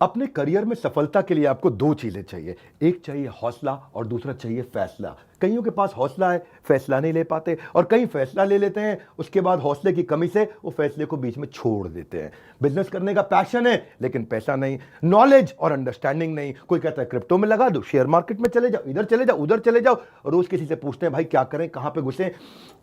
अपने करियर में सफलता के लिए आपको दो चीजें चाहिए। एक चाहिए हौसला और दूसरा चाहिए फैसला। कईयों के पास हौसला है, फैसला नहीं ले पाते, और कई फैसला ले लेते हैं, उसके बाद हौसले की कमी से वो फैसले को बीच में छोड़ देते हैं। बिजनेस करने का पैशन है लेकिन पैसा नहीं, नॉलेज और अंडरस्टैंडिंग नहीं। कोई कहता है क्रिप्टो में लगा दो, शेयर मार्केट में चले जाओ, इधर चले जाओ, उधर चले जाओ, रोज किसी से पूछते हैं भाई क्या करें, कहां पे घुसे।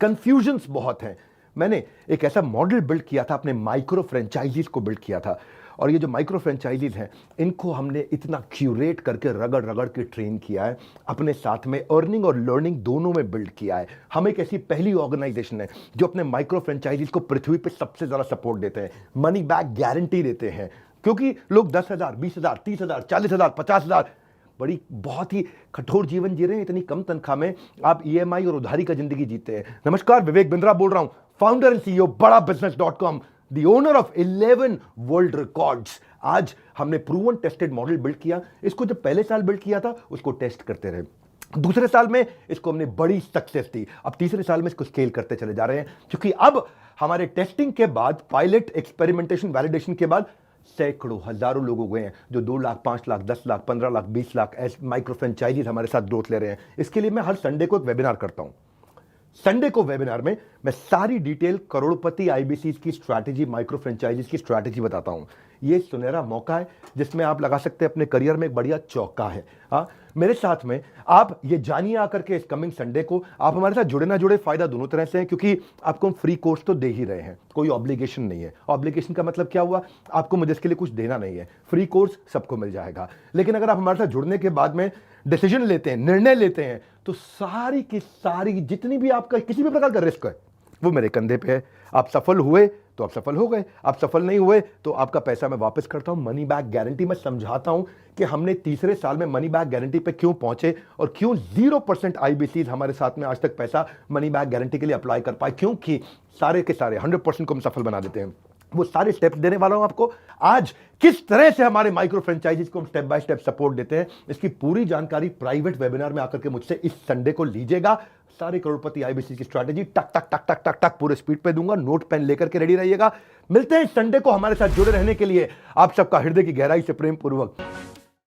कंफ्यूजन्स बहुत हैं। मैंने एक ऐसा मॉडल बिल्ड किया था, अपने माइक्रो फ्रेंचाइजीज को बिल्ड किया था, और ये जो माइक्रो फ्रेंचाइजीज हैं इनको हमने इतना क्यूरेट करके रगड़ रगड़ के ट्रेन किया है, अपने साथ में अर्निंग और लर्निंग दोनों में बिल्ड किया है। हम एक ऐसी पहली ऑर्गेनाइजेशन है जो अपने माइक्रो फ्रेंचाइजीज को पृथ्वी पे सबसे ज़्यादा सपोर्ट देते हैं, मनी बैक गारंटी देते हैं। क्योंकि लोग 10,000, 20,000, 30,000, 40,000, 50,000 बड़ी बहुत ही कठोर जीवन जी रहे हैं, इतनी कम तनख्वाह में आप ईएमआई और उधारी का जिंदगी जीते हैं। नमस्कार, विवेक बिंद्रा बोल रहा हूं, founder and CEO Bada business dot com, the owner of 11 world records. आज हमने प्रूवन टेस्टेड मॉडल बिल्ड किया। इसको जब पहले साल बिल्ड किया था उसको टेस्ट करते रहे, दूसरे साल में इसको हमने बड़ी सक्सेस दी, अब तीसरे साल में इसको स्केल करते चले जा रहे हैं। क्योंकि अब हमारे टेस्टिंग के बाद, पायलट, एक्सपेरिमेंटेशन, वैलिडेशन के बाद सैकड़ों हजारों लोग हो गए हैं जो 2 लाख, 5 लाख, 10 लाख, 15 लाख, 20 लाख ऐसे माइक्रो फ्रेंचाइजीज हमारे साथ ग्रोथ ले रहे हैं। इसके लिए मैं हर संडे को एक वेबिनार करता हूं। संडे को वेबिनार में मैं सारी डिटेल करोड़पति आईबीसी की स्ट्रैटेजी, माइक्रो फ्रेंचाइजीज की स्ट्रैटेजी बताता हूं। ये सुनहरा मौका है जिसमें आप लगा सकते हैं अपने करियर में एक बढ़िया चौका है। मेरे साथ में आप ये जानिए आकर के इस कमिंग संडे को। आप हमारे साथ जुड़े ना जुड़े, फायदा दोनों तरह से है, क्योंकि आपको हम फ्री कोर्स तो दे ही रहे हैं, कोई ऑब्लिगेशन नहीं है। ऑब्लिगेशन का मतलब क्या हुआ, आपको मुझे इसके लिए कुछ देना नहीं है, फ्री कोर्स सबको मिल जाएगा। लेकिन अगर आप हमारे साथ जुड़ने के बाद में डिसीजन लेते हैं, निर्णय लेते हैं, तो सारी की सारी जितनी भी आपका किसी भी प्रकार का रिस्क है वो मेरे कंधे पे है। आप सफल हुए तो आप सफल हो गए, आप सफल नहीं हुए तो आपका पैसा मैं वापस करता हूं, मनी बैक गारंटी। मैं समझाता हूं कि हमने तीसरे साल में मनी बैक गारंटी पे क्यों पहुंचे और क्यों 0% आईबीसीज हमारे साथ में आज तक पैसा मनी बैक गारंटी के लिए अप्लाई कर पाए, क्योंकि सारे के सारे 100% को हम सफल बना देते हैं। वो सारे स्टेप्स देने वाला हूं आपको आज। किस तरह से हमारे माइक्रो फ्रेंचाइजीज को हम स्टेप बाय स्टेप सपोर्ट देते हैं, इसकी पूरी जानकारी प्राइवेट वेबिनार में आकर के मुझसे इस संडे को लीजिएगा। सारे करोड़पति आईबीसी की स्ट्रैटेजी टक टक टक टक टक टक पूरे स्पीड पे दूंगा, नोट पेन लेकर के रेडी रहिएगा। मिलते हैं इस संडे को। हमारे साथ जुड़े रहने के लिए आप सबका हृदय की गहराई से प्रेम पूर्वक